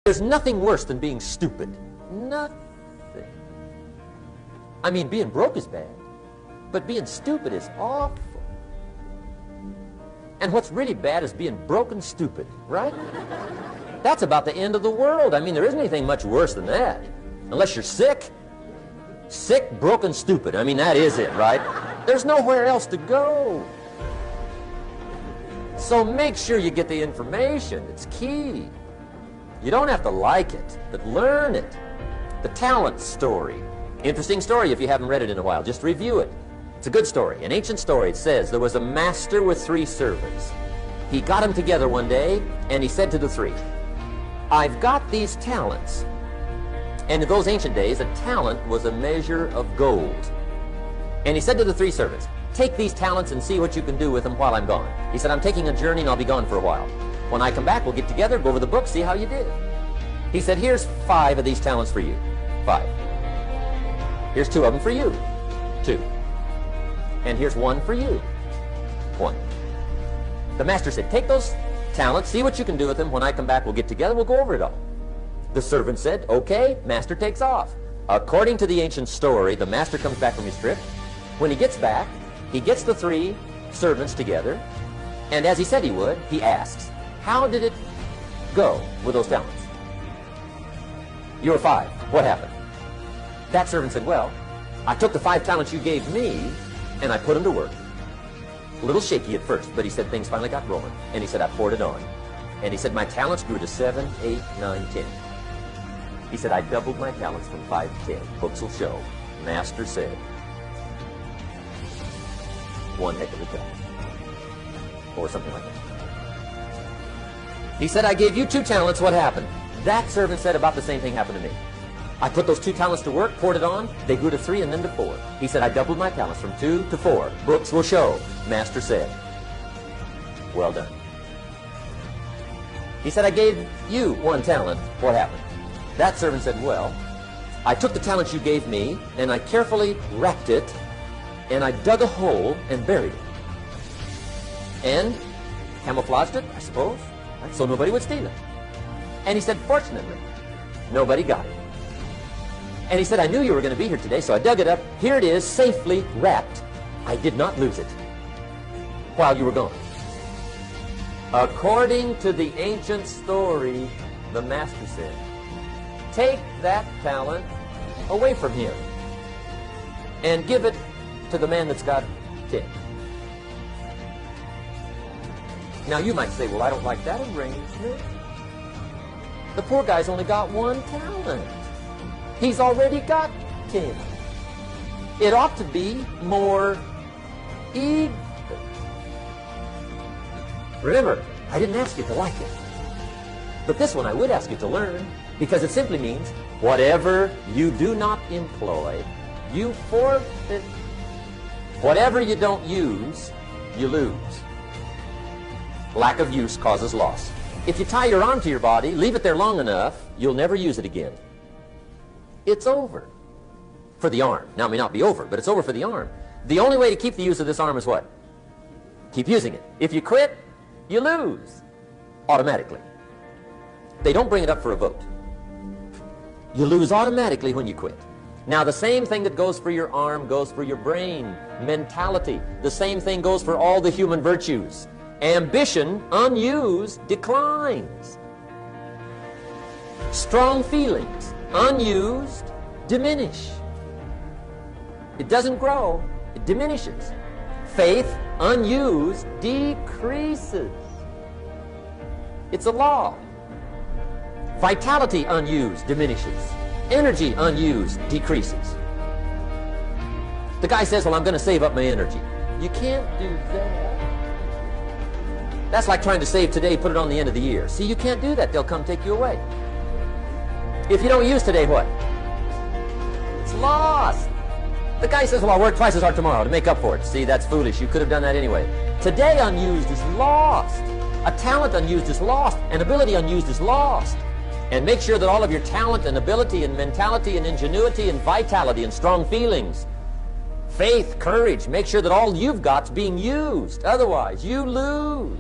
There's nothing worse than being stupid. Nothing. I mean, being broke is bad, but being stupid is awful. And what's really bad is being broken stupid, right? That's about the end of the world. I mean, there isn't anything much worse than that. Unless you're sick. Sick, broken, stupid. I mean, that is it, right? There's nowhere else to go. So make sure you get the information. It's key. You don't have to like it, but learn it. The talent story. Interesting story if you haven't read it in a while. Just review it. It's a good story. An ancient story. It says there was a master with 3 servants. He got them together one day, and he said to the 3, I've got these talents. And in those ancient days, a talent was a measure of gold. And he said to the 3 servants, take these talents and see what you can do with them while I'm gone. He said, I'm taking a journey and I'll be gone for a while. When I come back, we'll get together, go over the book, see how you did. He said, here's 5 of these talents for you. 5. Here's 2 of them for you. 2. And here's 1 for you. 1. The master said, take those talents, see what you can do with them. When I come back, we'll get together, we'll go over it all. The servant said, okay. Master takes off. According to the ancient story, the master comes back from his trip. When he gets back, he gets the 3 servants together, and as he said he would, he asks, how did it go with those talents? You were 5. What happened? That servant said, well, I took the 5 talents you gave me, and I put them to work. A little shaky at first, but he said things finally got rolling. And he said, I poured it on. And he said, my talents grew to 7, 8, 9, 10. He said, I doubled my talents from 5 to 10. Books will show. Master said, one heck of a job. Or something like that. He said, I gave you 2 talents. What happened? That servant said about the same thing happened to me. I put those 2 talents to work, poured it on, they grew to 3 and then to 4. He said, I doubled my talents from 2 to 4. Books will show. Master said, well done. He said, I gave you 1 talent. What happened? That servant said, well, I took the talents you gave me, and I carefully wrapped it, and I dug a hole and buried it. And camouflaged it, I suppose, so nobody would steal it. And he said, fortunately, nobody got it. And he said, I knew you were going to be here today, so I dug it up. Here it is, safely wrapped. I did not lose it while you were gone. According to the ancient story, the master said, take that talent away from him and give it to the man that's got 10. Now you might say, well, I don't like that arrangement. The poor guy's only got 1 talent. He's already got 10. It ought to be more even. Remember, I didn't ask you to like it. But this one I would ask you to learn, because it simply means whatever you do not employ, you forfeit. Whatever you don't use, you lose. Lack of use causes loss. If you tie your arm to your body, leave it there long enough, you'll never use it again. It's over for the arm. Now, it may not be over, but it's over for the arm. The only way to keep the use of this arm is what? Keep using it. If you quit, you lose automatically. They don't bring it up for a vote. You lose automatically when you quit. Now, the same thing that goes for your arm goes for your brain, mentality. The same thing goes for all the human virtues. Ambition, unused, declines. Strong feelings, unused, diminish. It doesn't grow, it diminishes. Faith, unused, decreases. It's a law. Vitality, unused, diminishes. Energy, unused, decreases. The guy says, well, I'm going to save up my energy. You can't do that. That's like trying to save today, put it on the end of the year. See, you can't do that. They'll come take you away. If you don't use today, what? It's lost. The guy says, well, I'll work twice as hard tomorrow to make up for it. See, that's foolish. You could have done that anyway. Today unused is lost. A talent unused is lost. An ability unused is lost. And make sure that all of your talent and ability and mentality and ingenuity and vitality and strong feelings, faith, courage, make sure that all you've got's being used. Otherwise, you lose.